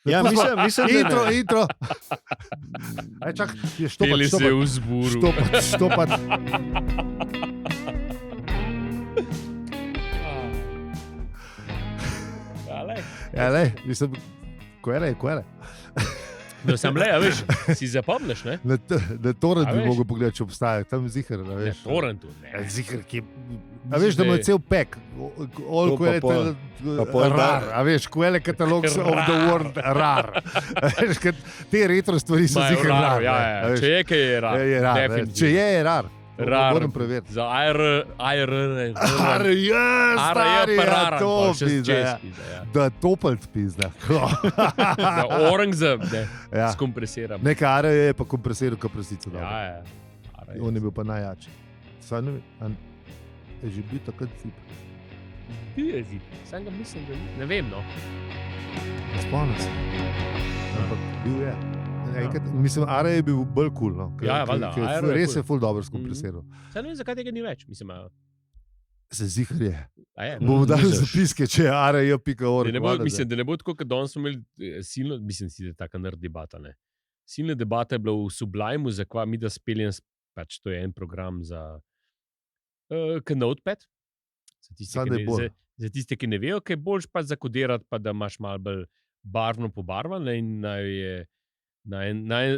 Ja, mislim, Intro. Aj, čak, je Peli se v zburu. Štopat. Ja, lej, mislim, ko je. No, sem le, veš, si zapomniš, ne? Na torrent bi veš? mogel pogledati, če obstaja, tam zihar, Ne, veš. torrentu, ne. Zihar, ki... A veš, da ima cel pek, all To pa pol- pa pol rar, a veš, kvele katalog of the world, rar. A veš, kad te retro stvari so Ma, zihar rar, rar. ja, ne, ja. a veš. Če je kaj, je rar. Je rar, ne. Definitivno. Če je rar. Rar. Moram preveriti. Za AR, Rar, ja, stari, pa ja, raran, to pa še pizda, jazz ja. pizda, ja. Da topelt pizda. Da Aurangzeb, ne, Ja. skompresiram. Nekaj are je pa kompresiral kaprasico. Ja, ja. Ara je. On je bil pa najjačji. Saj ne vem, je že bil takrat zip. Bil je zip, sam ga mislim, da ni. Ne vem, no. Spomnim se. Ampak bil je. Enkrat, mislim, Are je bil bolj kul. No, Ja, valjda, Are je res kul. je ful dobro skompresiral. Saj ne vem, zakaj tega ni več. Mislim, Se zihar je. a je. Bomo dali misliš? zapiske, če je are.org. Da ne bo, mislim, da ne bo tako, kot danes smo imeli silno, mislim, da je taka nerd debata. Ne. Silna debata je bila v Sublimeu, zakaj mi da speljem, pač to je en program za Notepad. Za tiste, Samo ki da ne, je bolj. za tiste, ki ne vejo, kaj je boljš pa zakodirati, pa da imaš malo bolj barvno pobarvan. Ne, in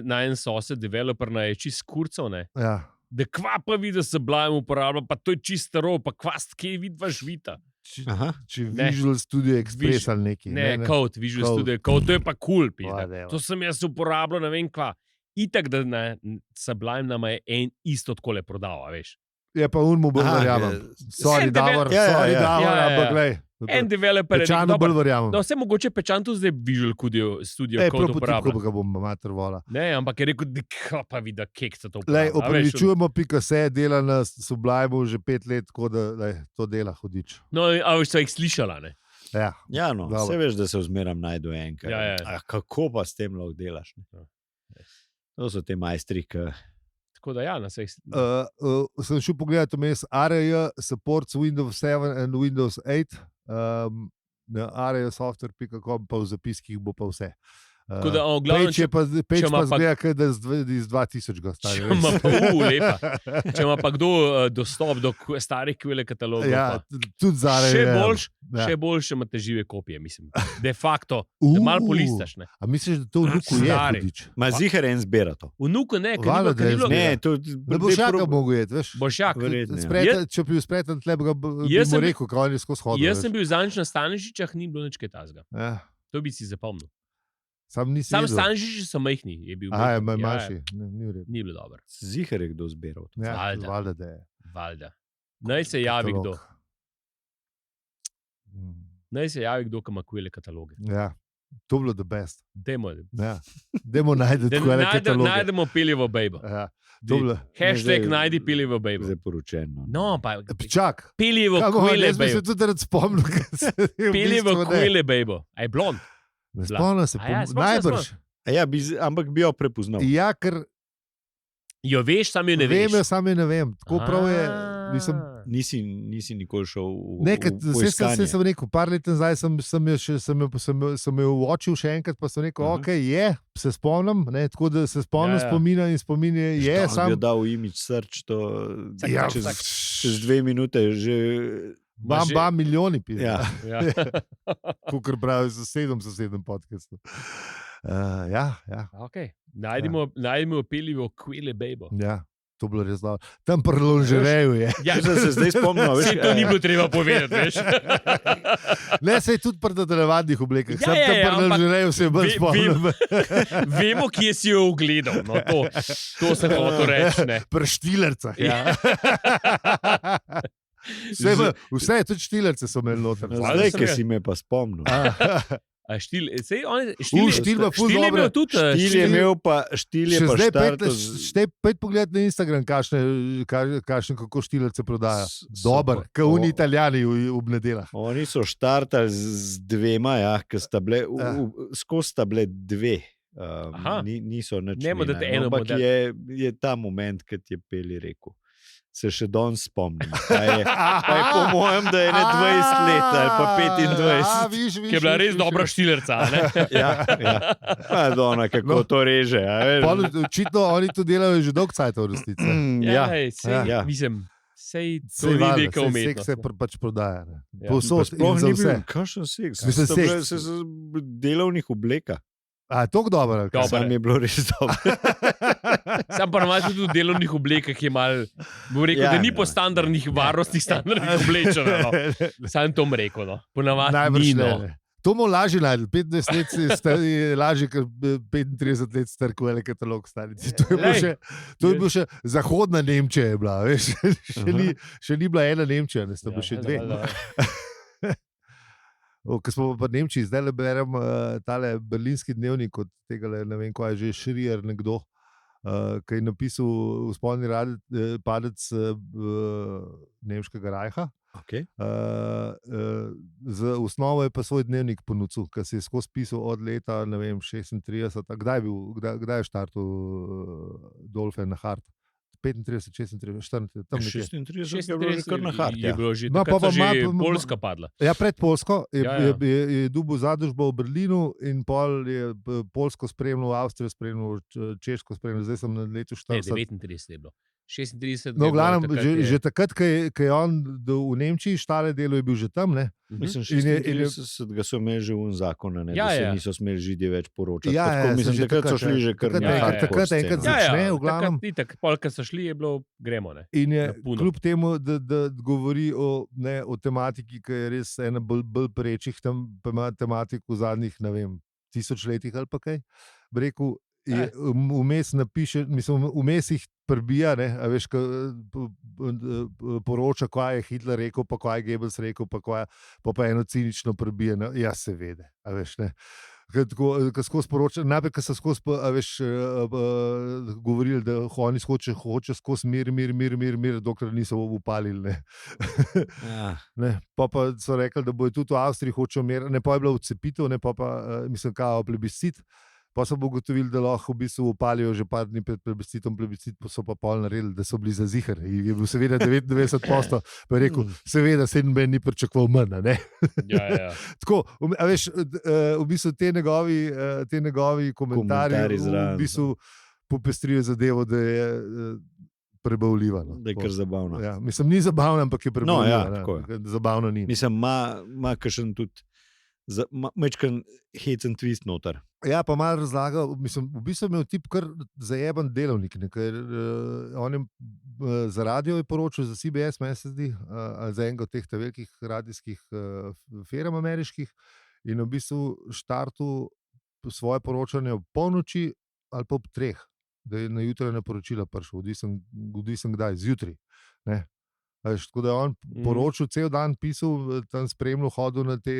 na en sosed, developer, je čist kurcev, ne. Ja. Da kva pa vidi, da se Sublime uporablja, pa to je čist staro, pa kvast, kje vidva žvita. Aha. Če Ne. Visual Studio Express ali neki. Ne, Code, Visual Code. Studio Code, to je pa kul, cool, Whatever. to sem jaz uporabljal, ne vem kva. Itak, da ne, Sublime nama je en isto takole prodal, a veš. Je pa un mu bolj Aha, verjamem. je- Sorry, En Davor, Ja, ja, sorry, ja. Davor, Ja, ja, ja. ampak glej. En developer je Pečanu bolj verjamem. no, vse mogoče Pečan tu zdaj Visual Studio Ej, Code prav uporablja. potipko ga bom mater vola. Ne, ampak je rekel, da kva pa vidi, da keksa to Lej, uporablja. a veš, opravičujemo, pika se dela na Sublimeu že 5 let, tako da lej, to dela hudič. No, a veš, so jih slišala, ne. Ja. Ja, no, Dobro. vse veš, da se vzmeram najdu enka. Ja, ja. A kako pa s tem lahko delaš? Ne? Ja. To so te majstri, ki... Tako da ja, na vseh. Sem šel pogledat vmes, ARJ supports Windows 7 and Windows 8. Na arjsoftware.com pa v zapiskih bo pa vse. Tako da, v glavnem, Page pa če ima pa- zgleda, kot da iz 2000 ga stane. Če ima pa, lepa. Če ima pa kdo dostop do starih kvele katalogov, Ja, pa tudi za še boljš, Ja. še boljše imate žive kopije, mislim. De facto, da malo polistaš, ne. A misliš, da to v Nuku je Stari. hudič? Ma zihar en zbira to. V Nuku ne, ker Valjda, ni da je bilo, zbira. Ne, to... Ne boš šaka mogel jeti, veš? Boljšak. Verjetno, ja. Spreten, če bi bil spreten, tle bi ga bi Jaz mu sem bil- rekel, kaj on je skozi hodil. Jaz sem bil zadnjič na Stanišičah, ni bilo nič kaj tazga. Ja, To bi si zapomnil. sam nisi Sam jedel. Stanišiči so majhni, je bil. Aha, je majhen. manjši. Ni v redu. Ni bilo dobro. Zihar je kdo zbiral to. Ja, Valjda. valjda, da je. Valjda. Naj se javi kdo. Katalog. Mm, Naj se javi kdo, ki ima kvele kataloge. Ja, to bilo the best. Dajmo, Ja. Dajmo najti da tako kataloge. najdemo piljevo bejbo. Ja, to bilo. Hashtag zdaj- najdi piljevo bejbo. Zdaj poročeno. No, pa Čak. piljevo Kam on, kvele jaz bi se bejbo. tudi rad spomnil, ker se je v Piljevo bistvu ne. kvele bejbo. A je blond? Ne spomnim se, A ja, sploh se najbrž. Ja, ampak bi jo prepoznal. Ja, ker Jo veš, sam jo ne vem, veš. jo sam je ne vem. Tako prav je, nisem. Nisi nikoli šel v Nekaj, poiskanje. sem rekel, par let nazaj sem jo uočil še enkrat, pa sem rekel, Aha. ok, je, se spomnim, ne, tako da se spomnim Ja, ja. spomina in spomin je, Tam bi sam. jo dal imidž search, to Ja, čez 2 minute že... Bam, že- bam, milijoni pisa. Ja. Ja. Kukor pravi za 7 podcastu. Ja. Okay. Najdemo piljevo kvele bejbo. Ja, to bilo res dobro. Tam pri Lonžereju je. Ja, Sem se zdaj spomnil, veš, Saj to ni bilo treba povedati, veš. Ne, se je tudi pri televadnih oblekah. Ja, Sam ja, tam ja, pri ampak Lonžereju se je bolj ve- spomnil. Vemo, kje si jo ogledal. No, to se hoče reči. Ne. Pri Štilercah. Ja. Vse, tudi Štilerce so imeli noter. zdaj, sem ki ga- si me pa spomnil. A Štil, sej, on, Štil ima ful Štil je dobre. imel tudi. Štil je imel pa, štil je Še pa zdaj štartal pet pogled na Instagram, kakšne kako Štilerce prodaja. S- Dober, so- kot oni Italijani v nedeljah. Oni so štartali z dvema, ja, ki sta bile, Ja. skozi sta bile dve. Aha. Niso nič. Ne bomo dati eno ampak model. je ta moment, ki ti je Peli rekel. se še danes spomnim. Pa je po mojem, da je ne 20 let ali pa 25. Ki je bila res dobra štilerca. Ja. Dona, kako to reže. Očitno oni to delajo že dolgo cajta v resnici. Ja. Mislim, sej to ni neka umetnost. Seks se pač prodaja. Ja. Povsod in za vse. Kakšen seks? Mislim, seks. Se delovnih oblekah. A, toliko dobro. Sam je bilo res dobro. Sam pa imaš tudi v delovnih oblekah, ki je malo, bom rekel, da ni po standardnih varnostnih standardih oblečeno. No. Sam to bom rekel, no. Ponavadi ni, no. To mu lažje najde. 25 let je lažje, kot 35 let star, ko je katalog starici. To je bil še zahodna Nemčija, je bila, veš. Še ni bila ena Nemčija, ne sta bila še dve. Ko smo pa v Nemčiji, zdaj le berem tale berlinski dnevnik od tega, ne vem, ko je že Schrier nekdo, ki je napisal vzpodni padec nemškega rajha. Okay. Z osnovo je pa svoj dnevnik ponudil, ki se je skozi pisal od leta, ne vem, 36. Kdaj je štartil Dolphin na Hart? 35, 36, 40, tam nekje. 36 je bilo že kar na Hart. Je bilo že, takrat je že Poljska padla. Ja, pred Poljsko je dubo zadužbo v Berlinu in pol je Poljsko spremljal, Avstrijo spremljal, Češko spremljal, zdaj sem na letu 40. 39 je bilo. 36. No, glavno, že takrat, ko je on v Nemčiji, štale delo je bil že tam, ne? Mislim, 36 so imeli že un zakon, ne? Da se niso smeli Židje več poročati. Mislim, takrat so šli že kar nekaj. Takrat enkrat začne, v glavnem. Polka so šli, je bilo gremo, ne? In je kljub temu, da govori o tematiki, ki je res ena bolj prečih tematik v zadnjih, ne vem, 1000 letih ali pa kaj, bi rekel, vmes napiše, mislim, vmes jih prbija, ne, a veš, poroča, kaj je Hitler rekel, pa kaj je Goebbels rekel, pa eno cinično prbija, no, ja, seveda, a veš, ne. Ko skozi poroča, najprej, ko so skozi, a veš, govorili, da oni hoče skozi mir, dokler niso upalili, ne. Ne, pa so rekli, da bojo tudi v Avstriji hočejo mir, ne, pa je bila odcepitev, ne, pa mislim, kao plebiscit. Pa so ugotovili, da lahko v bistvu upalijo že par dni pred plebiscitom, plebiscit pa so pa pol naredili, da so bili za zihar. Je bil seveda 99%, pa je rekel, seveda se noben ni pričakoval manj, ne? Ja. Tako, a veš, v bistvu te njegovi komentarji v bistvu popestrijo zadevo, da je prebavljiva. No. Da je kar zabavno. Ja, mislim, ni zabavno, ampak je prebavljiva. No, ja, zabavno ni. Mislim, ima kakšen tudi mečkan hecen twist noter. Ja, pa malo razlaga, mislim, v bistvu je imel tip kar zajeben delovnik, ker on je za radio je poročal, za CBS, meni se zdi, za enega od teh velikih radijskih firm ameriških in v bistvu štartu svoje poročanje ob polnoči ali pa ob 3, da je na jutranje poročila prišel, odvisen kdaj, zjutraj, ne. Tako da je on poročil, cel dan pisal, tam spremljal, hodil na te,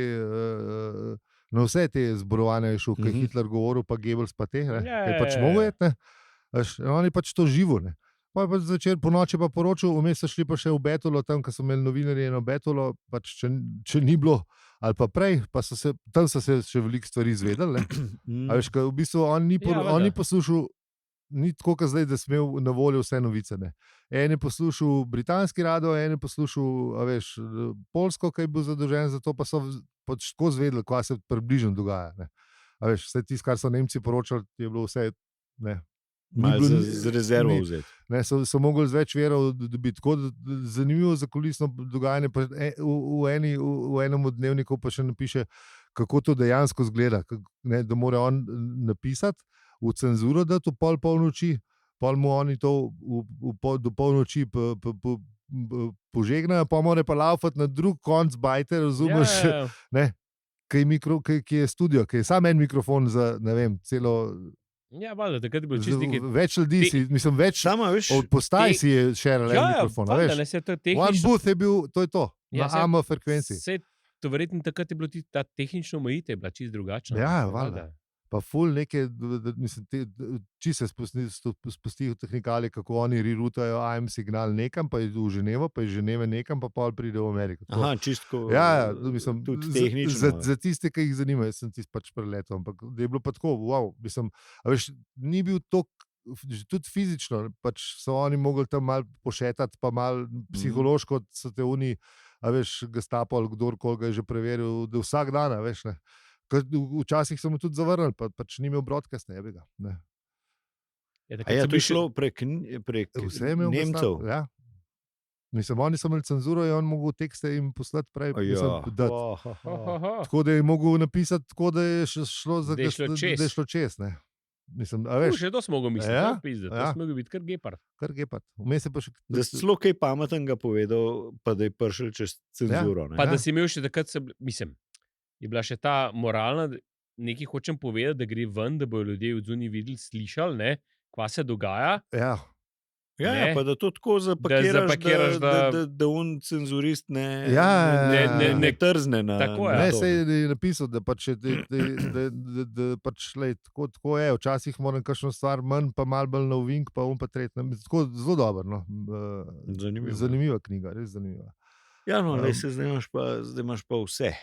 na vse te zborovanja je šel, ki je Hitler govoril, pa Goebbels pa te, ne, je pač mogel jeti, ne, on je pač to živo, ne. Pa je pač zvečer, po noči pa poročil, vmes so šli pa še v Betulo, tam, ko so imeli novinarji eno Betulo, pač če ni bilo, ali pa prej, pa tam so se še veliko stvari izvedeli, ne. A veš, v bistvu on ni poslušal, ni tako, kot zdaj, da sem imel na voljo vse novice. Ne. En je poslušal britanski radio, en je poslušal, a veš, Poljsko, ki je bil zadolžen za to, pa so pač tako zvedeli, kaj se približno dogaja. Ne. A veš, vse tisto, kar so Nemci poročali, je bilo vse, ne. Malo z rezervo vzeti. Ne, so mogli z več verov dobiti. Tako zanimivo zakulisno dogajanje, pa v enem od dnevnikov pa še napiše, kako to dejansko zgleda, ne, da mora on napisati, v cenzuro dati v polnoči, pol mu oni to do polnoči požegnajo, pa mora pa laufati na drug konc bajte, razumeš, ne, ki je studio, ki je samo en mikrofon za, ne vem, celo... Ja, valjda, takrat je bil čisto nekaj... Več ljudi si, mislim, več od postaj si je šeral en mikrofon, veš. One booth je bil, to je to, na AM frekvenci. To verjetno takrat je bilo ta tehnično omejitev, je bila čisto drugačna. Ja, valjda. Pa ful neke, mislim, či se spustijo tehnikali, kako oni rirutajo AM signal nekam, pa je v Ženevo, pa je Ženeve nekam, pa pol pride v Ameriko. Aha, čistko, ja, mislim, tudi tehnično. Za tiste, ki jih zanima, jaz sem tisti pač preletel, ampak da je bilo pa tako, wow, mislim, a veš, ni bil tok tudi fizično, pač so oni mogli tam malo pošetati, pa malo psihološko so te oni, a veš, Gestapo ali kdorkoli ga je že preveril, da vsak dan, a veš, ne. Včasih so mu tudi zavrnili, pač ni imel broadcast, ne bi ga. Ne. Ja, to je šlo prek Nemcev. Ja. Mislim, oni so imeli cenzuro in on mogel tekste jim poslati prej. Tako da je mogel napisati, tako da je šlo za da je šlo čez. Ne. Mislim, a veš. Še to smo mogli misliti, to smo mogli biti kar gepard. Kar gepard. Vmes je pa še... Da si celo kaj pametnega povedal, pa da je prišel čez cenzuro. Ja. Pa da si imel še takrat, mislim, je bila še ta moralna, nekaj hočem povedati, da gre ven, da bojo ljudje od zunaj videli, slišali, ne, kva se dogaja. Ja. Ja, pa da to tako zapakiraš, da on cenzurist ne trzne na tako je. Ne, se je napisal, da pač tako je. Včasih moram kakšno stvar manj, pa malo bolj na uvink, pa on pa tretji. Tako zelo dobro, no. Zanimiva knjiga, res zanimiva. Ja, no, zdaj imaš pa vse.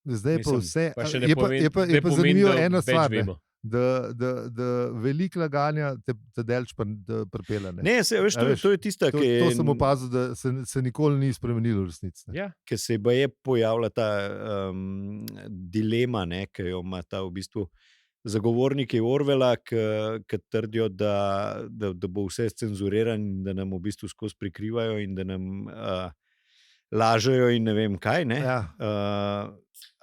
Zdaj pa vse. Je pa zanimiva ena stvar, da velik laganja te delč pa pripelja. Ne, veš, to je tista, ki je... To sem opazil, da se nikoli ni spremenilo v resnici. Ja. Ker se je pojavila ta dilema, ne, ki jo ima ta v bistvu zagovorniki Orwella, ki trdijo, da bo vse cenzurirano in da nam v bistvu skozi prikrivajo in da nam lažejo in ne vem kaj, ne. Ja.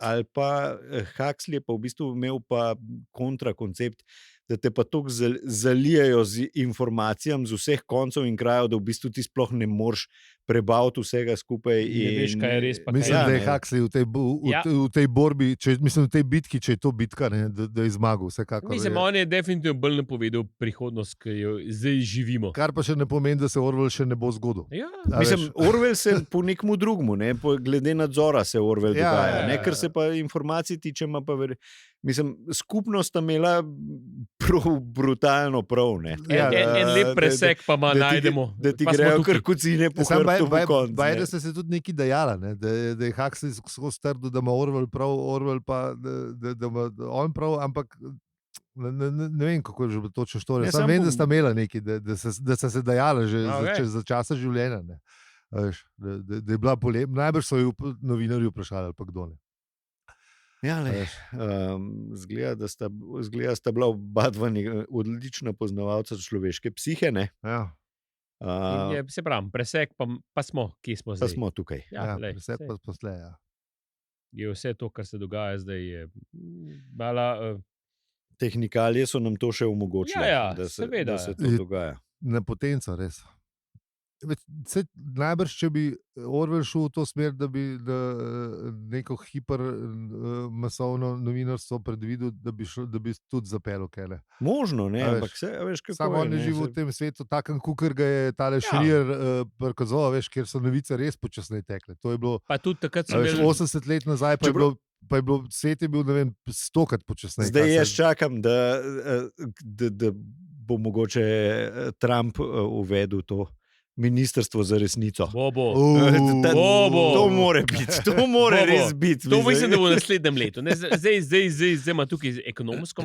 Ali pa Huxley je pa v bistvu imel pa kontrakoncept, da te pa toliko zalijajo z informacijami z vseh koncev in krajev, da v bistvu ti sploh ne moreš prebaviti vsega skupaj. Ne veš, kaj je res. Mislim, da je Huxley v tej borbi, v tej bitki, če je to bitka, ne, da je zmagal. Mislim, on je definitivno bolj napovedal prihodnost, ki jo zdaj živimo. Kar pa še ne pomeni, da se Orwell še ne bo zgodil. Ja. Mislim, Orwell se po nekmu drugmu, ne, glede nadzora se Orwell dogaja. Ne, ker se pa informacij tiče, ima pa mislim, skupnost sta imela brutalno prav. Ne. En lep presek pa najdemo. Da ti grejo kar kucine po hrbtu v konc. Baj, da se tudi nekaj dajala, ne? Da je Huxley skozi trdo, da ima Orwell prav, Orwell pa, da ima on prav, ampak ne vem, kako je že točno štoril. Sam vem, da sta imela nekaj, da sta se dajala že za časa življenja. Ne? Veš, da je bila najbrž so jo novinarji vprašali, ali pa kdo ne. Ja, zgleda, sta bila oba dva odlična poznavalca človeške psihe, ne? Ja. Se pravim, presek pa smo, kje smo zdaj. Pa smo tukaj. Ja, presek pa posle, ja. Je vse to, kar se dogaja zdaj, je mala... Tehnikalije so nam to še omogočile, da se to dogaja. Nepotenca, res. Najbrž, če bi Orwell šel v to smer, da bi neko hipermasovno novinarstvo predvidel, da bi tudi zapeljal kele. Možno, ne, ampak veš, kako samo on je živel v tem svetu, takem kukar ga je tale Schreier prikazoval, veš, kjer so novice res počasneje tekle. To je bilo, pa tudi takrat 80 let nazaj, pa je bilo, svet je bil, ne vem, 100-krat počasneje. Zdaj jaz čakam, da bo mogoče Trump uvedel to ministrstvo za resnico. Bobo. To more biti, to more res biti. To mislim, da bo v naslednjem letu. Zdaj ima tukaj ekonomsko,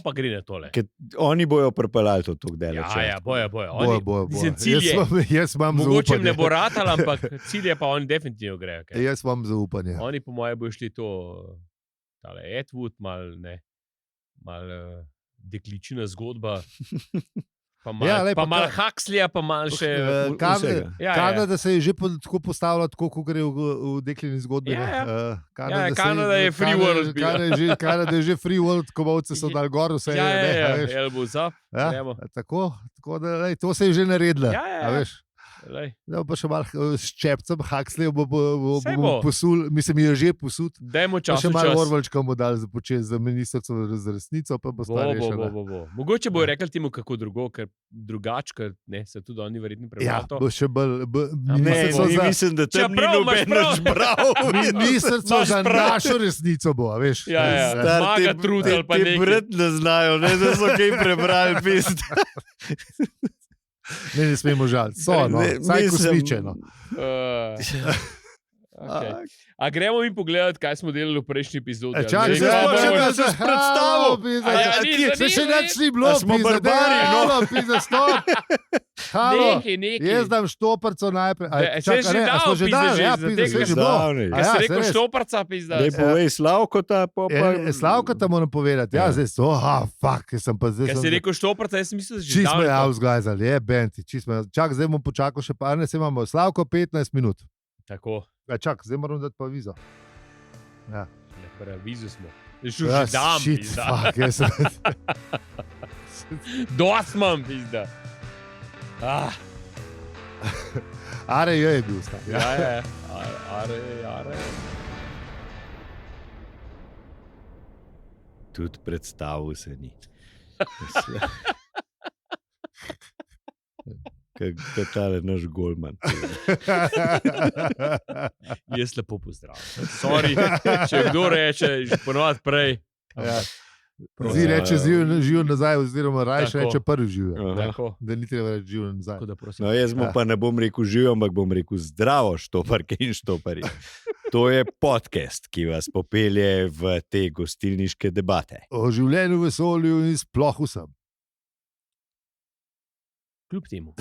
pa gre na tole. Oni bojo pripeljali to tukaj delač. Ja, bojo. Bojo. Jaz imam mogoče zaupanje. Ne bo ratal, ampak cilje pa oni definitivno grejo. Okay? Jaz imam zaupanje. Oni po moje bojo šli to, tale Ed Wood, mal dekličina zgodba. Pa malo Huxleya, pa malo še Kanada se je že tako postavila, tako kot gre v deklini zgodbi. Kanada je free world. Kanada je že free world, komovce so dal gor, vse je. Elbows up. Tako da to se je že naredilo. Veš. Da pa še malo s čepcem Huxleya bo posul, mislim, je že posud. Dajmo čas. Še malo Orwellčka mu dal započeti za ministrstvo za resnico, pa bo stvar rešena. Mogoče bo rekli temu kako drugač, ker se tudi oni verjetno prebrali. Ja, bo še bolj... Mislim, da tam ni nobenač bral. Ministrstvo za našo resnico bo, veš. Zmaga trud ali pa nekaj. Te brat ne znajo, ne, da so kaj prebrali pist. Ne smemo žaliti. Saj kosmičeno. A gremo mi pogledati, kaj smo delali v prejšnji epizodi. Čakaj, se predstavil. pizda. Ja, ni, Se še ni. nič ni bilo, A smo barbari, no. Pizda, stop. Halo. Nekaj. Jaz dam štoparco najprej. Saj že dal, smo že pizda, dali, že ja, za pizda, tega saj že zdavnaj. bilo. Ja, Jaz sem saj rekel res. štoparca, pizda. Dej povej Slavkota, Slavka tam moram povedati. Ja, Ja. zdaj so, fuck, jaz sem pa zdaj. Ker si rekel štoparca, jaz sem mislil, da že Čist me je dal. avzgajzali, je benti, čist me. Čak, zdaj bom počakal še par, ne se imamo. Slavko 15 minut. Tako, Čak, zdaj moram dati pa vizo. Ja. na vizu smo. Že Ja, dam, shit, pizda. fuck, jaz sem. Dost imam, pizda. Ah, Are je bil star. ja, ja. Are. Tudi predstavil se ni. Kaj tale naš golman. Jaz lepo pozdravljam. Sorry, če kdo reče, že ponovadi prej. Ja. Prosim. Zdi reče živ nazaj, oziroma rajš Tako. reče prvi živ. Aha. Tako, Da ni treba reči živ nazaj. tako da prosim. No, jaz mu Ja. pa ne bom rekel živo, ampak bom rekel zdravo, štoparke in štopari. To je podcast, ki vas popelje v te gostilniške debate. O življenju, vesolju in sploh vsem. Kljub temu.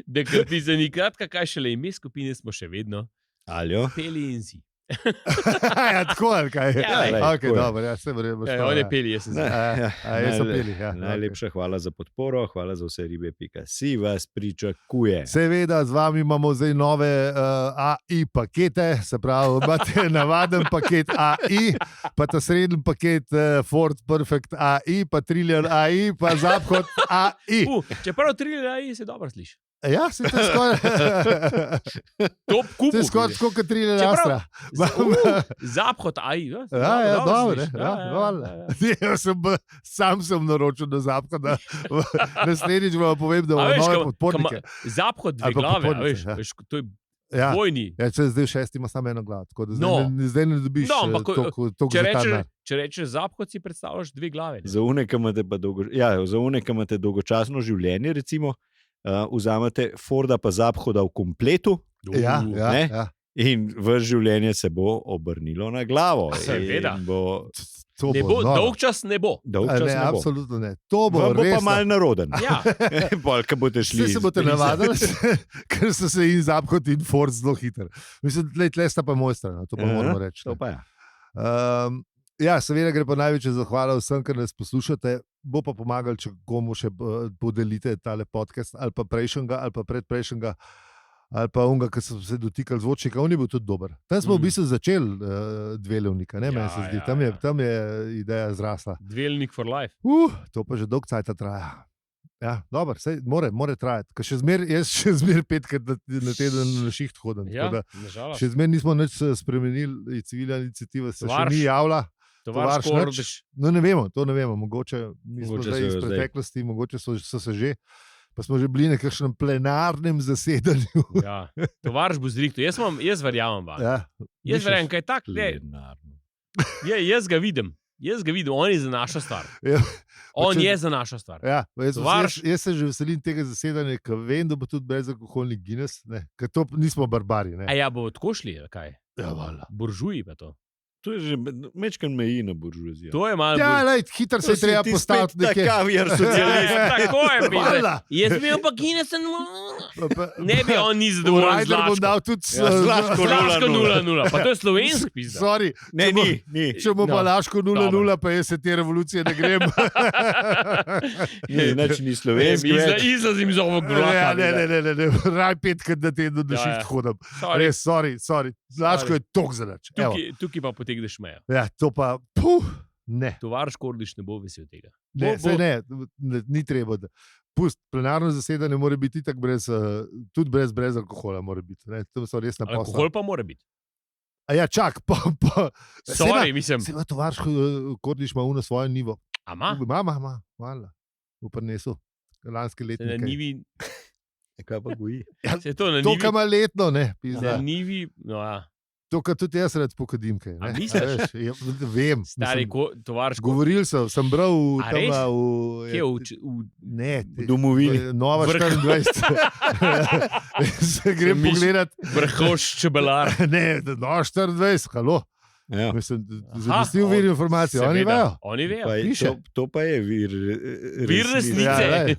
Da ga ti zanikrat, kaj šele ime skupine smo še vedno Aljo? peli in si. Ja, tako ali kaj. Ja, lej, Ok, tako je. dobro, ja, se verjame. Ja, on je peli, jaz sem Ne. zdaj. Jaz sem peli, ja. Najlepša hvala za podporo, hvala za vse ribe.si vas pričakuje. Seveda, z vami imamo zdaj nove AI pakete, se pravi, imate navaden paket AI, pa ta srednji paket Ford Perfect AI, pa Trillion AI, pa Zapkot AI. Čeprav 3 leta se dobro sliši. Ja, se to skoraj. Top kup. Se skoraj tako kot Trillion Čeprav- Astra. Zaphod, aj. Ja, dobro, sliši. ja, valjda. Jaz sam sem naročil na Zapkot, da naslednjič vam povem, da A bomo veš, nove kam- podpornike. Zaphod dve Ali pa glave, a popotnice, veš, ja. veš, to je Ja. dvojni. Ja, če zdaj šest ima samo eno glavo, tako da zdaj, No. zdaj ne dobiš No, ampak toliko Če za ta rečeš, denar. če rečeš Zaphod, si predstavljaš dve glave. ne. Za une, ki imate pa za une, ki imate dolgočasno življenje, recimo, vzamete Forda pa Zaphoda v kompletu Ja, ja, ne? ja. in v življenje se bo obrnilo na glavo. Seveda. In bo To Ne bo, noro. dolg čas ne bo. dolg A čas ne, ne bo. absolutno ne. To bo Vam bo pa res. mal naroden. Ja, Pol, ko boste šli. Vse se boste navadili, ker so se in Zapkot in Ford zelo hitro. Mislim, tle sta pa mojstra, no, to pa Aha, moramo reči. To ne. pa ja. Ja, seveda gre pa največja zahvala vsem, ki nas poslušate. Bo pa pomagal, če komu še podelite tale podcast, ali pa prejšnjega, ali pa predprejšnjega, ali pa unga, ki so se dotikali zvočnika. On je bil tudi dober. Tam smo v bistvu začeli dve levnika, ne, meni se zdi. Tam je ideja zrasla. dvelnik for life. To pa že dolg cajt traja. Ja, dobro, sej more trajati. Ker jaz še zmer 5 na teden na šiht hodim. Ja, Tako da nažalost. še zmer nismo nič spremenili, civilna iniciativa se še Tovarš. ni javila. Tovarš Tovarš Kordež. nič. No, ne vemo, to ne vemo. Mogoče nismo Mogoče zdaj so iz jo zdaj. preteklosti, mogoče so se že. Pa smo že bili na kakšnem plenarnem zasedanju. Ja, tovarš bo zrihto. Jaz verjamem. Ja, Jaz misliš? verjamem, kaj je tak. Plenarno. Jaz ga vidim. On je za našo stvar. Ja, On če- je za našo stvar. ja, Tovarš. jaz se že veselim tega zasedanja, ker vem, da bo tudi brezalkoholni Guinness, ne, ker to nismo barbari. Ne. A ja, bo tako šli, ali kaj? Ja, valjda. Buržuji pa to. To je že mečkan meji na buržuazijo. To je malo. Ja, lej, hitro se je treba postaviti nekje. nekje. Kaviar Ja, socialist. tako je, pizde. Valjda. Jaz bi imel pa Guinness, Pa- ne bi on ni zadovoljen. Ryder bo dal tudi Ja, Zlaško Zlaško 0:0. 0-0. Pa to je slovenski pizda. Sorry, Ne, če bo- ni. Če bo pa No, Laško 0:0, pa jaz se te revolucije ne grem. Nič ni slovenski. več. Izlazim iz ovog Ja, vlaka. ne, raj 5 na teden do Ja, šiht ja. hodim. Sorry. Res, sorry. Laško je tok zanač. Tukaj pa potegneš mejo. Ja, to pa, ne. Tovarš Kordiš ne bo vesel tega. Ne, saj ne, ni treba. Pust, plenarno zasedanje mora biti tako tudi brez alkohola. Mora biti, ne, to so res naposla. Alkohol pa mora biti. A ja, čak, Sorry, mislim. Se ima tovarš, Kordiš ima uno svojo nivo. Ama? Ima, hvala. V prenesu, lanske Se na letnike. nivi. Kaj pa goji? Se to na To, nivi. kar ima letno, ne, Na pizda. nivi. No, ja. To, kar tudi jaz rad pokadim. Kaj, A ne. misliš? A veš, vem. Stari mislim, tovarš. Govoril sem bral A tam res? v... Kje v Ne, V domovini. Nova Vrh. 24. Se grem Sem mišl- pogledat. vrhoš čebelar? Ne, Nova 24, halo. Ja. Mislim, zanesljiv vir informacij, oni seveda, vejo. Oni vejo. Pa je, piše. to pa je vir, Vir resnice. Ja, glej.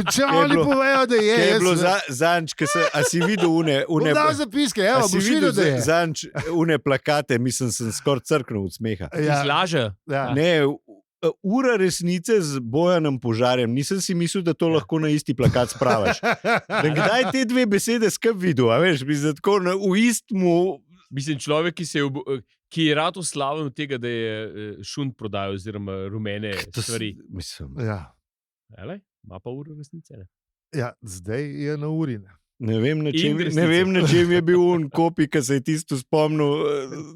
Če oni bilo- povejo, da je, Je bilo jaz zanč, a si videl une dal zapiske, a evo, si boš videl videl, da je. zanč une plakate, mislim, sem skoraj crknil od smeha. Ja, Izlaže. ja. Ne, ura resnice z Bojanom Požarjem. Nisem si mislil, da to lahko na isti plakat spraviš. Da kdaj te dve besede skup videl, a veš, bi se tako v istmu. Mislim, človek, ki je rad uslaven od tega, da je šund prodajal, oziroma rumene stvari. Mislim, Ja. Elej, ima pa uro resnice. Ne? Ja, zdaj je na uri. ne vem, na In resnice. čem je bil un kopi, ki se je tisto spomnil.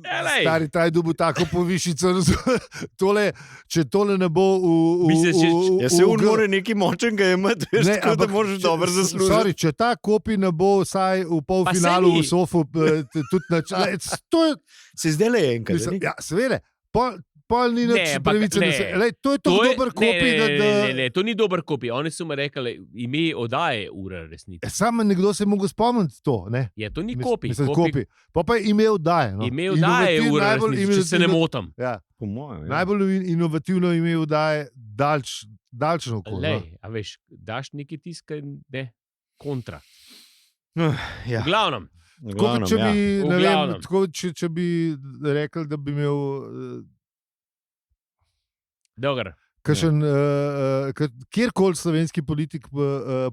Elej, Stari taj dubu tako povišico. Tole, če tole ne bo Mislim, Ja, se un more neki močnega imeti, veš, Ne, tako da ampak moraš če- dobro zaslužiti. Sorry, če ta kopi ne bo vsaj v polfinalu ni. v Sofu, tudi to je, Se zdaj le enkrat. mislim, a ni? ja, seveda, pol ni Ne, nič ampak pravice. ne. To je tako dober kopi, ne, to ni dober kopi. Oni so mi rekli, ime oddaje ura resnice. Sam nekdo se je mogel spomniti to. Ne? Je to ni Mis- kopi. Mislim, kopi. Pa je imel daje. No. Ime oddaje je ura najbolj resnice, če se ne motim. Ja, Po mojem. Ja. najbolj inovativno ime daje daljš okoli. No. Lej, a veš, daš neki tisk, ne, kontra. Ja. V glavnem, Tako kot če bi, V ne vem, glavnem. tako, če bi rekel, da bi imel dober. kakšen, kjerkoli slovenski politik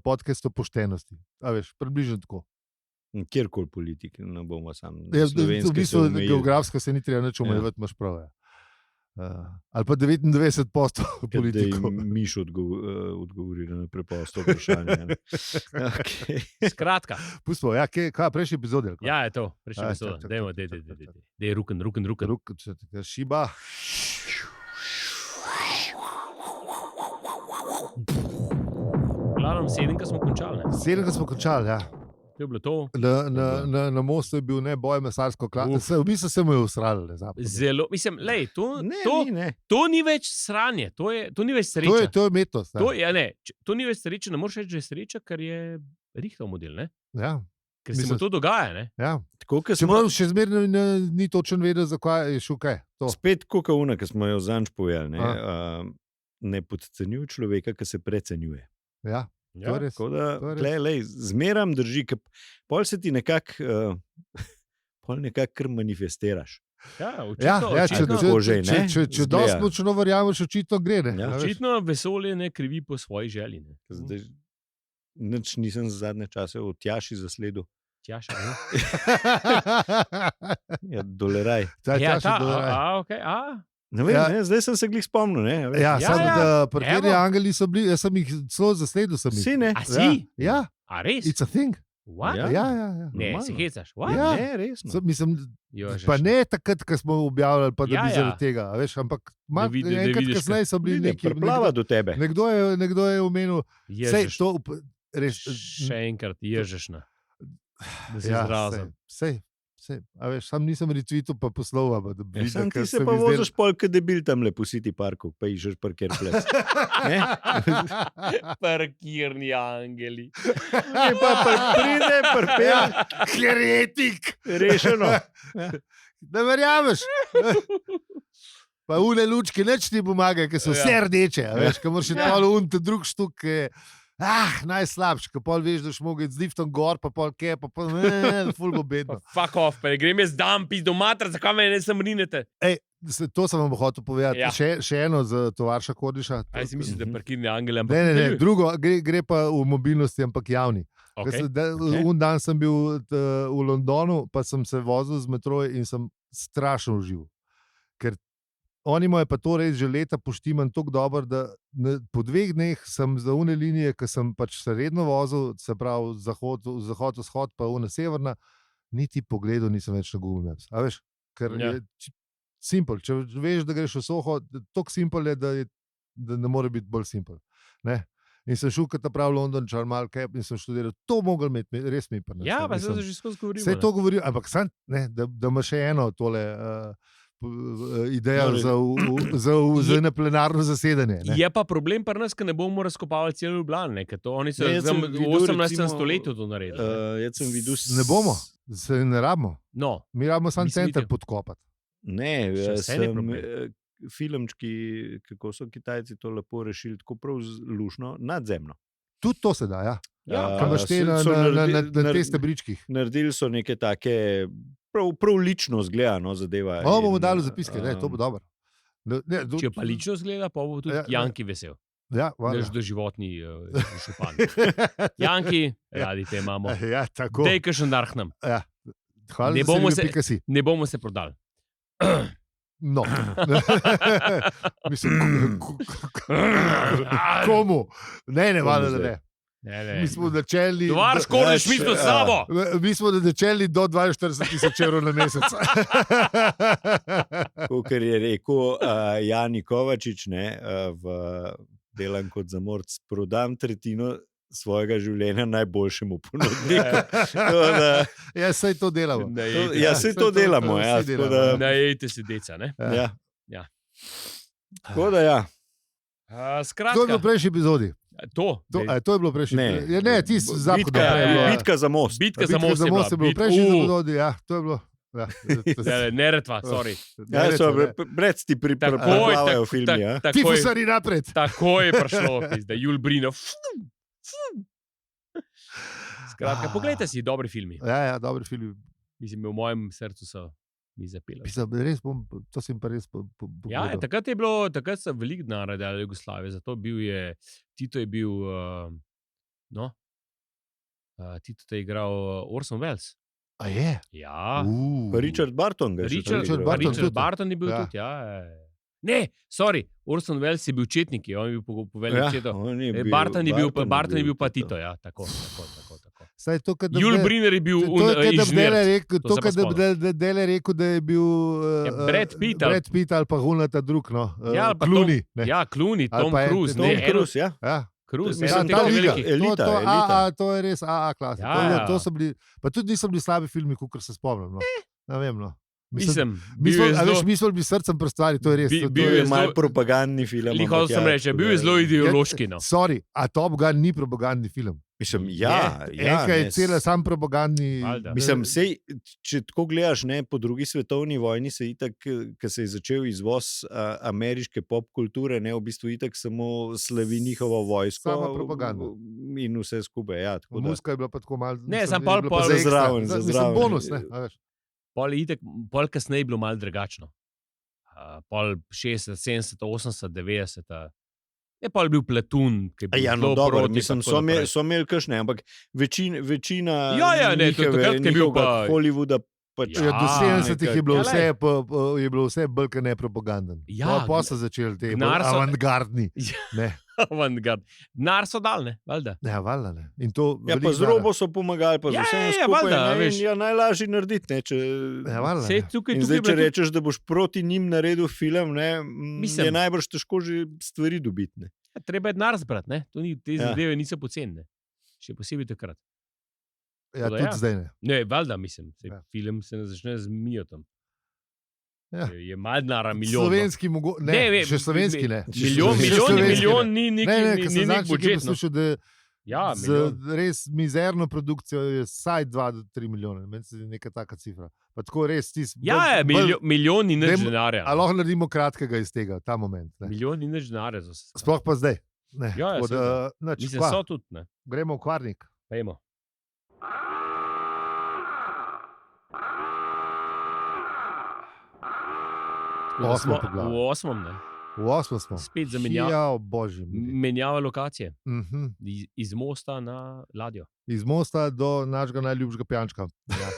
podcast o poštenosti. A veš, približno tako. Kjerkoli politik, ne bomo sam. Ja, v slovenske se bistvu omejili. geografsko se ni treba nič omejevati, imaš prav. Ja. Ali pa 99% Ker da politikov. jim Miš odgovorila na preprosto vprašanje. ne. Okay. Skratka, Pustimo, ja, kaj prejšnji epizodi? ali kaj? ja, je to. Prejšnja Aj, epizoda. čak, Dajmo, čak, čak, čak, čak. dej, ruken. Ruk, če te šiba. V glavnem, 7 smo končali. Ne? 7 smo končali, ja. To je bilo to. Na mostu je bil ne boj mesarsko klase. V bistvu se mu je usralo. Zelo, mislim, lej, Ne, to, ne. to ni več sranje, to ni več sreča. To je umetnost. Ja. To ni več sreča, ne moreš reči, da je sreča, ker je rihtov model, ne? Ja, Ker se mu Mislim- to dogaja. Ne? ja. Tako, kot smo, Čeprav še zmeraj ni točen vedel, zakaj je šel kaj. To. spet kokauna, ki smo jo zanč povedali, ne, A. ne podcenjuj človeka, ki se precenjuje. Ja, to je res. Tako da, to je res. zmeram drži, ker pol se ti nekako kar manifestiraš. Ja, Ja, če očitno, tako že, ne, če zgleda. dosti močno verjameš, očitno gre. Ne? Ja. A veš. očitno vesolje ne krivi po svoji želji. Ne? Zdaj, nič nisem za zadnje čase v Tjaši zasledil. Tjaša, ne? Ja, doleraj. Ta Ja, čas je dolaj. okay, Ne vem, Ja. ne, zdaj sem se glih spomnil. Ne, a veš. Ja, Ja, samo ja, da parkirni evo. angeli so bili, jaz sem jih celo zasledil. Sem jih. Si ne? A si? Ja, A res? it's a thing. What? Ja. Ja, ja, ja. Ne, normalno. se hecaš. What? Ja. Ne, resno. Mislim, Jožeš. pa ne takrat, ko smo objavljali, pa da Ja, bi ja. zaradi tega. a Veš, ampak Da enkrat vidiš, kasneje so bili Ne, neki. priplava do tebe. Nekdo je omenil, sej, Ježeš. to, res, Še enkrat, ježeš. Da se ja, izrazim. sej, a veš, sam nisem retweetal, pa poslal, da bi Ja, videl, sam ker ti se se pa mi zdelo- voziš polk debil tam lepo v City Parku, pa iščeš parkir ples. Ne? Parkirni angeli. Ne, pa pride, prpel, Heretik! rešeno. Ne verjameš. Pa une lučke neč ti pomagajo, ker so vse Ja. rdeče. a Veš, ko moraš Ja. pol unte drug štuk, ki je najslabši, ko pol veš, da boš mogel z liftom gor, pa pol kje, pa pol ful bo bedno. Fuck off, pa grem jaz dan pis do matra, zakaj me ne sem rinete? To sem vam hotel povedati. Ja. Še eno za tovarša Kordiša. Aj si misliš, da je Mhm. parkirni angel, ampak Ne, nadaljuj. drugo, gre pa v mobilnosti, ampak javni. Okej. okej. Un dan sem bil v Londonu, pa sem se vozil z metrojem in sem strašno užival. Ker oni imajo pa to res že leta poštiman tako dobro, da po 2 dneh sem za une linije, ki sem pač se redno vozil, se pravi zahod, vzhod, pa une severna, niti pogledal nisem več na Google Maps. A veš, ker Ja. je simpel. Če veš, da greš v Soho, tako simpel je, da ne more biti bolj simpel. Ne? In sem šel kot ta pravi London, Charmal Cap in sem študiral, to mogel imeti, res mi pa ne. Ja, pa se že skozi govorimo. Vse ne. to govorim, ampak sam, ne, da ima še eno tole idejo za na plenarno zasedanje. Ne. Je pa problem pri nas, ker ne bomo razkopavali celo Ljubljano, ne, ker to oni so Ne, jaz v sem videl, 18. recimo, stoletju to naredili. ne. Jaz sem videl. Ne bomo, se ne rabimo. No, Mi rabimo samo Mislim, center videl. podkopati. Ne, Še vse ni sem problem. filmčki, kako so Kitajci to lepo rešili, tako prav lušno, nadzemno. Tudi to se da, ja. Ja, Kam imaš te so na te stebričkih. Naredili so neke take, prav lično zgledano zadeva. Bomo dali zapiske, ne, to bo dobro. Če pa lično zgleda, pa bo tudi Janki vesel. Ja, Naš doživotni župan. Janki, radi te imamo. Ja, tako. Dej, kakšen darhnem. Ja. Hvala, Ne da bomo si se- pika si. Ne bomo se prodali. No. Mislim, komu? Ne, valjda, da ne. Ne. Mi smo začeli... Tovar škodiš, mi smo s sabo. Mi smo začeli do 42,000 evrov na mesec. Kot je rekel Jani Kovačič, ne, v Delam kot zamorc, prodam tretjino svojega življenja najboljšemu ponudniku. Ja, saj to delamo. Ja, saj to delamo. Ja, vsi tako delamo, da, Najejte se, deca. Ne? ja. Ja. Tako da, ja. To je bilo Skratka, v prejšnji epizodi. to To je bilo v prejšnji Ne. epizodi. Ja, ne, ti si zahodno. Bitka za most. bitka za most je most je bilo v prejšnji epizodi. Ja, to je bilo. Ja, Ne, retva, sorry. Ja, so brec ti pripravljajo filmi. Ja. Ti fusari napred. Tako je prišlo, da Jul Brino. Skratka, poglejte si, dobri filmi. Ja, dobri film. Mislim, v mojem srcu so mi zapeli. Mislim, res bom, to sem pa res Ja, pogledal. takrat so veliko denarja dali Jugoslavije, zato Tito je bil, Tito je igral Orson Welles. A je? Ja, Pa Richard Barton ga je še Richard, tudi igral. Barton Richard tudi. Barton je bil Ja. tudi, ja. Ne, sorry, Orson Welles je bil četnik, on je bil poveljnik četov. on je Barton je bil pa Tito. Tito, ja, tako. Saj to, kad Jul Briner je bil To je, kad da inženir. Bdele rekel, To to, se pa kad spomnim. da Bdele rekel, da je bil Ja, Brad Pitt ali- Brad Pitt ali pa Hunata drug, no. Ja, ali pa Clooney, ne. Ja, Clooney, Ali Tom pa en- Cruise. Tom ne, eno- Cruise, ja. Ja. Cruise, Mislim, eno ta teh liga, velikih. elita, to, elita. to je res AA klasa. Ja, ja. To so bili, pa tudi niso bili slabi filmi, kot se spomnim. No. Ne vem, no. Mislim, mi bil smo, je a veš, zelo- mi smo bili srcem pri stvari, to je res. Bil to To je je zelo- malo propagandni film. Lih ampak hotel sem reči, bil je zelo ideološki. No. Sorry, a Top Gun ni propagandni film. Mislim, ja, Enka je ne, cela sam propagandni. Valjda. Mislim, sej, če tako gledaš, ne, po drugi svetovni vojni se itak, ko se je začel izvoz ameriške pop kulture, ne, v bistvu itak samo slavi njihovo vojsko. Sama propaganda. In vse skupaj. Ja, tako da. Muska je bila pa tako malo. Ne, mislim, samo je pol- bilo pol- pa za ekstra. zraven, za Mislim, zraven. bonus, ne. A veš. Pol kasneje je bilo malo drugačno. Pol 60, 70, 80, 90. Je pol bil Platoon, ki je bil Ja, no, zelo dobro, proti. mislim, tako naprej. so imeli kakšne, ampak večina Ja, ne, to takrat, ko je bil pa- Hollywooda pač. Ja, do 70-ih je bilo Ja, vse, je bilo vse bolj kot ne propaganden. Ja, Pa so začeli te denar so- avantgardni. Ne, Avantgard. Denar so dal, ne, valjda. ne, valjda ne. In to Ja, pa veliko z denarja. robo so pomagali, pa z Ja, vsem ja, skupaj. valjda, ne, in veš. ja, najlažje narediti. Ne, če, Ja, valjda Sej ne. tukaj, in tukaj zdaj, je če bilo tudi- rečeš, da boš proti njim naredil film, ne, Mislim- je najbrž težko že stvari dobiti. Ne. Ja, treba je denar zbrati, ne? Te Ja. zadeve niso poceni, še posebej takrat. Ja, Tako da tudi ja. zdaj ne. Ne, valjda, mislim, Ja. film se ne začne z Mijotom. Ja. Je malo denara, milijon. no. Slovenski mogoče. Ne, še slovenski ne. Milijon, Še milijon, slovenski milijon ni Ne, neki, ne, ni ker sem nek zadnjič nekje budžet. No. poslušal, da Ja, z milijon. res mizerno produkcijo je vsaj 2 do 3 milijone. Meni se zdi neka taka cifra. Pa tako res Ja, milijon ni nič Dajmo- denarja. A lahko naredimo kratkega iz tega, ta moment. Ne. Milijon ni nič denarja za vse. Sploh pa zdaj. Ne. Ja, ja, Tako da, nič, Mislim, kva, so tudi, ne. gremo v kvarnik. Pejmo. Tako da Osmo smo poglavje. v osmem, ne. V 8 smo. Spet zamenjava, Ja, božji. mili. menjava lokacije. Mhm. Iz mosta na ladjo. Iz mosta do našega najljubšega pijančka. Ja.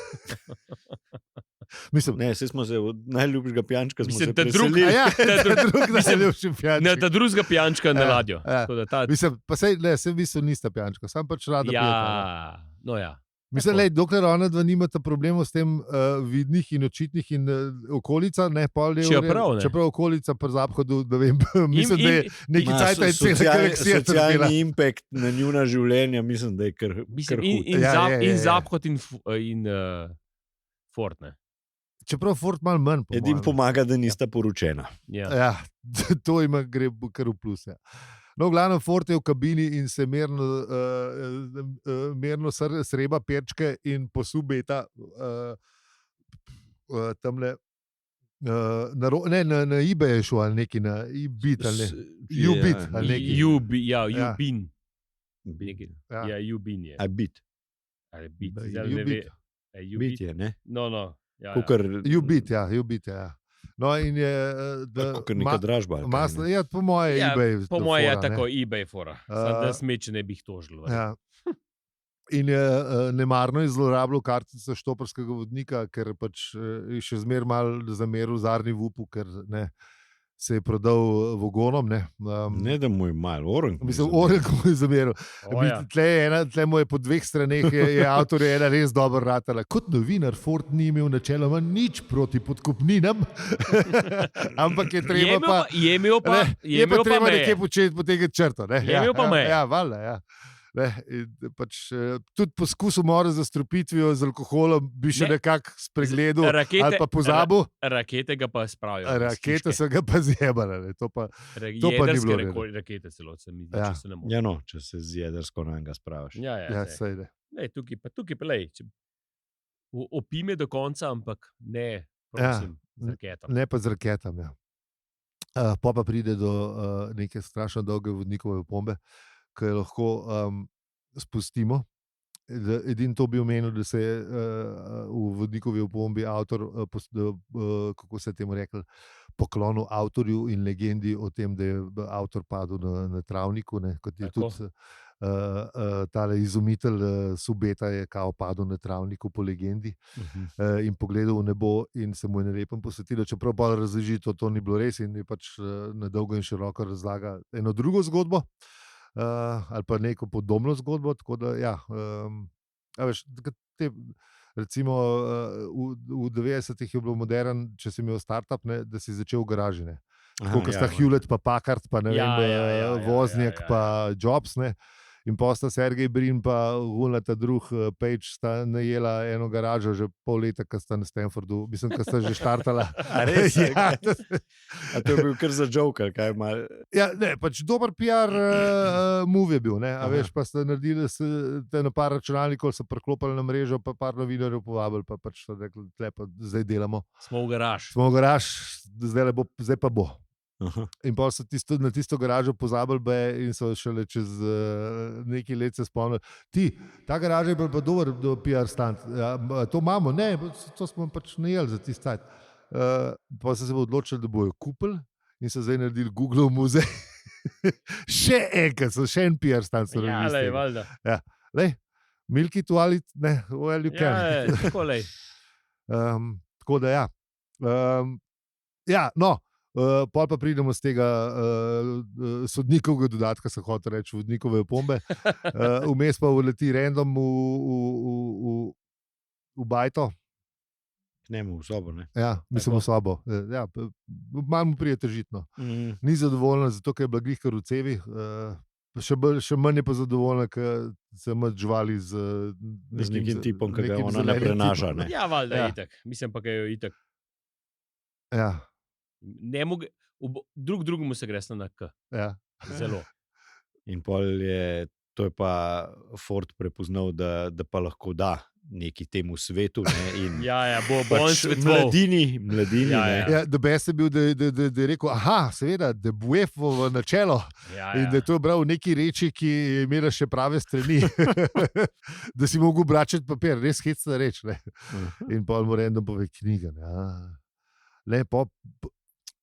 Mislim, Ne, saj smo se od najljubšega pijančka Mislim, se ta drug- preselili. a ja, Ta drug- drug mislim, najljubši Ne, pijanček. ta drugega pijančka na Ja, ladjo. ja. Tako da ta, Mislim, pa sej, ne, sej v bistvu nista pijančka, sam pač rada pijeta. ja, no ja. Mislim, Tako. lej, dokler ona dva nimata problemov s tem vidnih in očitnih in okolica, ne, pol je v redu. Čeprav, ne. Čeprav okolica pri zahodu, ne vem, mislim, da je neki Ma, cajt je cela galaksija trpela. socialni impact na njuna življenja, mislim, da je kar Mislim, hud. in Zaphod in Ford. Ne. Čeprav Ford malo manj. po Edin mojem. pomaga, da nista poročena. Ja. Ja, to ima gre kar v plus. Ja. No, v glavnem, Ford je v kabini in se merno sreba perčke in posubeta tamle na eBay je šel ali neki na eBit ali ne. Ubit ali neki. Ubin. Ja. Ja, Ubin je. A bit. Ali bit, Da, zdaj ne ve. Ubit. Bit je, ne? No. Ja, Kukor, Ubit, ja. No in je... kukor neka dražba. ali kaj, ne? Ja, po moje Ja, eBay. po moje je fora, ne. tako eBay fora. Samo da smeče ne bi jih tožili. Ja. In je nemarno zlorabljal kartico štoparskega vodnika, ker pač je še zmeraj malo zameril Zarni Vupu, ker ne, se je prodal vogonom. Ne, da mu je malo, Orenk. Mislim, Orenk mu je zameril. Ja. Tle mu je po dveh straneh je avtor ena res dobro ratala. Kot novinar Ford ni imel načeloma nič proti podkupninam, ampak je treba pa... Je imel pa treba meje. nekje početi potegniti črto. Ne? Je imel pa meje. Ja, valjda, ja. Ne, pač, tudi poskus umora z zastrupitvijo z alkoholom bi še nekako spregledal ali pa pozabil. Rakete ga pa spravijo. Rakete so ga pa zjebale. To pa ni bilo v redu. Rakete celo, se mi zdi, Ja. če se ne motim. Ja, no, če se z jedrsko na njega spraviš. Ja, sej. sej ne. Lej, tukaj pa lej. Opime do konca, ampak ne, prosim, z raketom. Ne pa z raketami. Ja. Pa pride do neke strašno dolge vodnikove opombe, ki jo lahko spustimo. Edino to bi omenil, da se je v vodnikovi opombi avtor, kako se je temu rekel, poklonil avtorju in legendi o tem, da je avtor padel na travniku, ne, kot je Tako. tudi tale izumitelj Subeta je kao padel na travniku po legendi in pogledal v nebo in se mu je na lepem posvetilo, čeprav pa razloži, to ni bilo res in je pač na dolgo in široko razlaga eno drugo zgodbo. Ali pa neko podobno zgodbo. Tako da, ja, veš, recimo v 90-ih je bilo modern, če si imel startup, ne, da si začel v garaži. Tako kot sta Hewlett, pa Packard, pa ne vem, Wozniak, pa Jobs. Ne. In posta Sergej Brin pa Gunata drug Page sta najela eno garažo že pol leta, ko sta na Stanfordu, mislim, ko sta že štartala. A res? Ja. A to je bil kar za joke, ali kaj mal. Ja, ne, pač dober PR move je bil, ne, a Aha. veš, pa ste naredili na par računalnikov, so priklopili na mrežo, pa par novinarjev povabili, pa pač so rekli, tle pa zdaj delamo. Smo v garaž. Smo v garaž, zdaj pa bo. Aha. In pa so na tisto garažo pozabili in so šele čez nekaj let se spomnili. Ta garaža je pa dober PR stand. Ja, to imamo, ne, to smo pač najeli za tisti sajt. Pa so se odločili, da bojo kupili in so zdaj naredili Google muzej. Še en PR stand. Ja, lej, valjda. Ja, lej, milk it while it, ne, well you can. Ja, tako lej. Tako da ja. Ja, no. Pol pa pridemo z tega sodnikovega dodatka, se hoče reči, vodnikove opombe. Vmes pa uleti random v bajto. K njemu v sobo, ne? Ja, mislim v sobo. Ja, malo mu prije težitno. Ni zadovoljna, zato ker je bila glihkar v cevi. Še manj je pa zadovoljna, ker se ima živali z nekim tipom, ki ga nekim ona ne zelenim prenaša. tipom. Ne? Ja, valjda, Ja. itak. Mislim pa, da je itak. Ja, Ne moge, drugemu se gre na K. ja. Zelo. In pol je, to je pa Ford prepoznal, da pa lahko da neki temu svetu. Ne? In Ja, bo on pač svetoval. mladini. Ja, ne. ja. Ja, the best je bil, da je rekel, aha, seveda, da bo v načelo. Ja, In da je to bral v neki reči, ki je imela še prave strani, da si mogel obračati papir, res hecna reč. Ne? In pol mu random pove knjiga. Ne,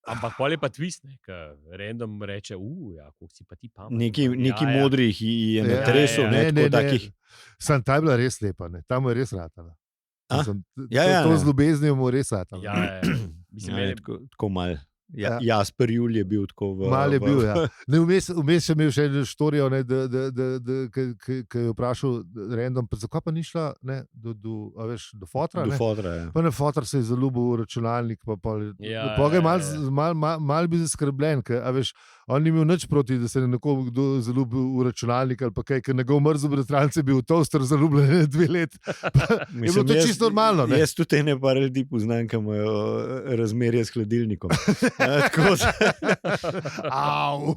Ampak pol je pa twist, ker random reče, ja, koliko si pa ti pametno. Neki Ja. modrih je Ja, natresel, ja, ne, ne, tako ne, takih. Sam ta je bila res lepa, ne? Tam je res ratala. A? Mislim, Ja, to ne. z ljubeznijo mu res ratala. Ja, mislim, Ja, meni- tako mal. Ja. Jasper Jul je bil tako v... Mal je bil, ja. Ne, vmes še imel še eno štorijo, ki je vprašal random, pa zakaj pa ni šla ne, do fotra? Do Ne? fotra, ja. Pa na fotor se je zaljubil v računalnik, pa Ja, je ja, mal bil zaskrbljen, ker a veš, on ni imel nič proti, da se je nekoga zaljubil v računalnik ali pa kaj, ker njegov mrzel bratranec je bil v toaster zaljubljen 2 leti. Je bilo to čisto normalno. Ne? Jaz tudi ene par ljudi poznam, ki imajo razmerje s hladilnikom. Tako da... Au.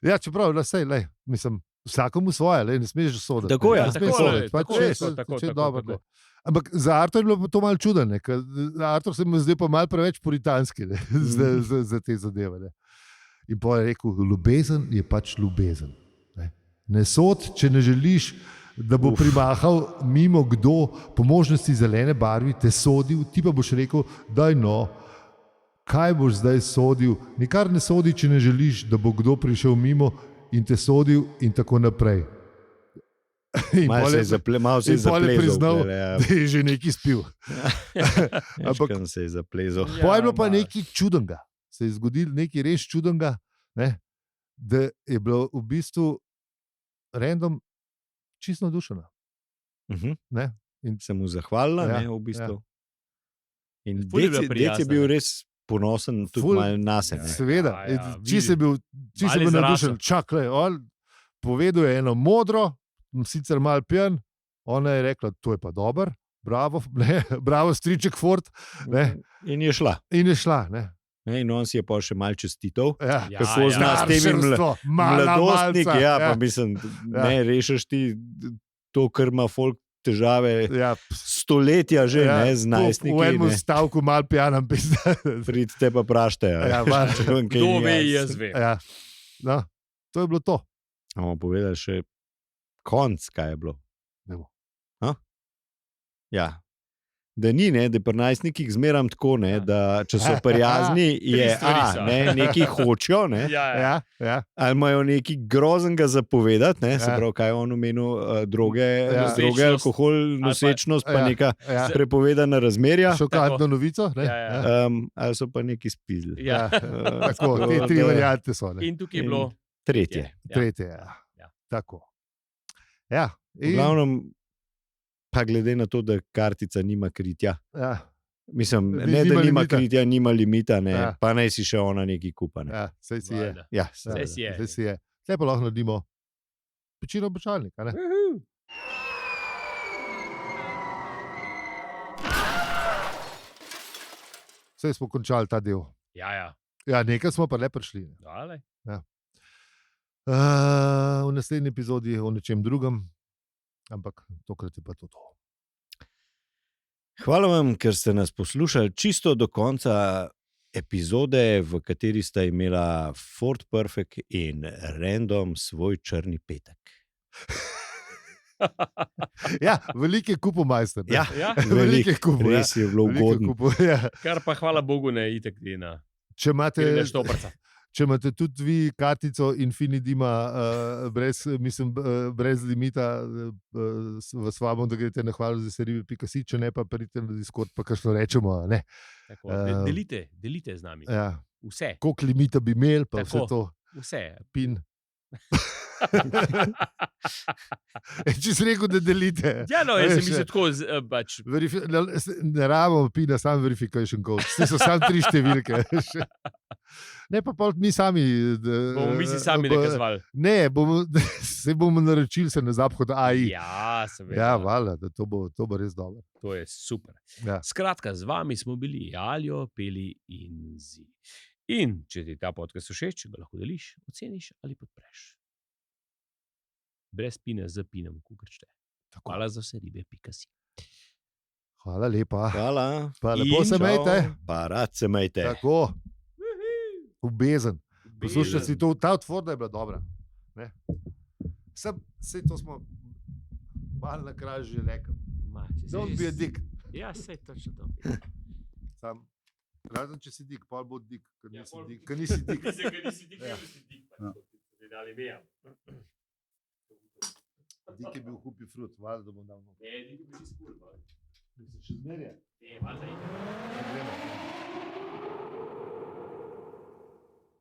Ja, čeprav, lej, mislim, vsakomu svoje, lej, ne smeš že soditi. Tako je, ne smeš tako, soditi, pač tako, če- tako, tako, če je tako, dobro, tako. ne. Ampak za Artur je bilo pa to malo čudno, ker Artur se mi zdaj pa malo preveč puritanski za te zadeve. Ne. In pa je rekel, ljubezen je pač ljubezen. Ne sod, če ne želiš, da bo primahal mimo kdo, po možnosti zelene barvi, te sodil, ti pa boš rekel, daj no, kaj boš zdaj sodil, nikar ne sodi, če ne želiš, da bo kdo prišel mimo in te sodil in tako naprej. Malo se je zaplezal. Priznal, da je že nekaj spil. Ampak se je zaplezal. Pa je bilo pa nekaj čudnega. Se je zgodilo nekaj res čudnega, ne? Da je bilo v bistvu random čisto navdušena. In se mu zahvalila, Ja, ne, v bistvu. In Ful je bila dec je prijazna, bil ne. res ponosen tudi Ful- malo nase. Ne. Seveda, čisto je bil Mali navdušen. zrasel. Čakaj, on povedal je eno modro, sicer malo pijan, ona je rekla, to je pa dober, bravo, ne, bravo striček Ford, ne, In je šla. in je šla. Ne. Ne, in on si je pa še mal čestitev. Ja. Ja, Kako zna s temi Starševstvo, mala mladostniki, malca, ja, pa mislim, ne, rešiš ti to, kar ima folk težave ja, stoletja že, ne, z v najstniki. enem Ne. stavku mal pijanem pizda. Pridite pa praštejo. Ja, mal. Kdo ve, jaz vem. Ja. No, to je bilo to. Bomo povedali še konc, kaj je bilo. Ne bo. Ja. Da ni, ne, da je pri najstnikih zmeram tako, ne, Ja. da če so prijazni, je stvari so. nekaj hočejo, ne, Ja, ja. ali imajo nekaj groznega zapovedati, ne, se Ja. pravi, kaj je on omenil, droge, Ja. droge, Nosečnost, alkohol, nosečnost, pa ja, neka ja. prepovedana razmerja, Šokantno novico. Ne? Ja, ja. Ali so pa neki spizli. Ja. Tako, te tri variante so. Ne? In tukaj je bilo Tretje. Tretje. Ja. Ja. Tako. Ja. V glavnem, pa glede na to, da kartica nima kritja. Ja. Mislim, Nima ne, da nima limita. kritja, nima limita, ne, Ja. pa naj si še ona nekaj kupa. Ne. Ja, saj si je. Valjda. Ja, Saj si je. Saj si je. Zdaj pa lahko naredimo pečino običajnika. Ne? Saj smo končali ta del. Ja, ja. Ja, nekaj smo pa le prišli. Dale. V naslednji epizodi o nečem drugem, ampak tokrat je pa to. Hvala vam, ker ste nas poslušali čisto do konca epizode, v kateri sta imela Ford Perfect in Random svoj črni petek. Ja, veliko je kupo majster. ne? Ja, Ja, Veliko je kupo. res je bilo Veliko je ugodno. kupo, ja. kar pa hvala Bogu ne itek na Če imate, štoprca. če imate tudi vi kartico Infinidima brez limita v svabo, da greste na hvalo za serive.si, če ne pa pridite na Discord, pa kar rečemo. Ne. Tako, delite z nami. Ja. Vse. Koliko limita bi imeli, pa Tako. vse to. Vse. Pin. Če si rekel, da delite. Ja, no, jaz Veš, sem mislil tako, pač, Ne rabimo pina, sam verification code. Vse so samo 3 številke. Ne, pa pol mi sami. bomo mi si sami nakazovali. Ne, se bomo naročili, se ne zaphod AI. Ja, seveda. Ja, valjda, da to bo res dobro. To je super. Ja. Skratka, z vami smo bili Aljo, Peli in Zi. In če ti ta podcast všeč, ga lahko deliš, oceniš ali podpreš. Brez pine, z pinom, kukrčte. Tako. Hvala za vse ribe.si. Hvala lepa. Hvala. Pa lepo In se Čau, majte. Pa rad se majte. Tako, ubezen. Poslušaj si to, ta otvorda je bila dobra. Ne? Sej to smo malo na kraju že rekli. Don't be a dick. Ja, sej točno to. Sam, razen če si dik, pa bo dik, ker nisi dik. Ker nisi dik. Ja. Ja. Dik je bil hupi frut, valjda, da bom dal noter. Mislim, še zmeraj je. Ne, valjda je. Gremo.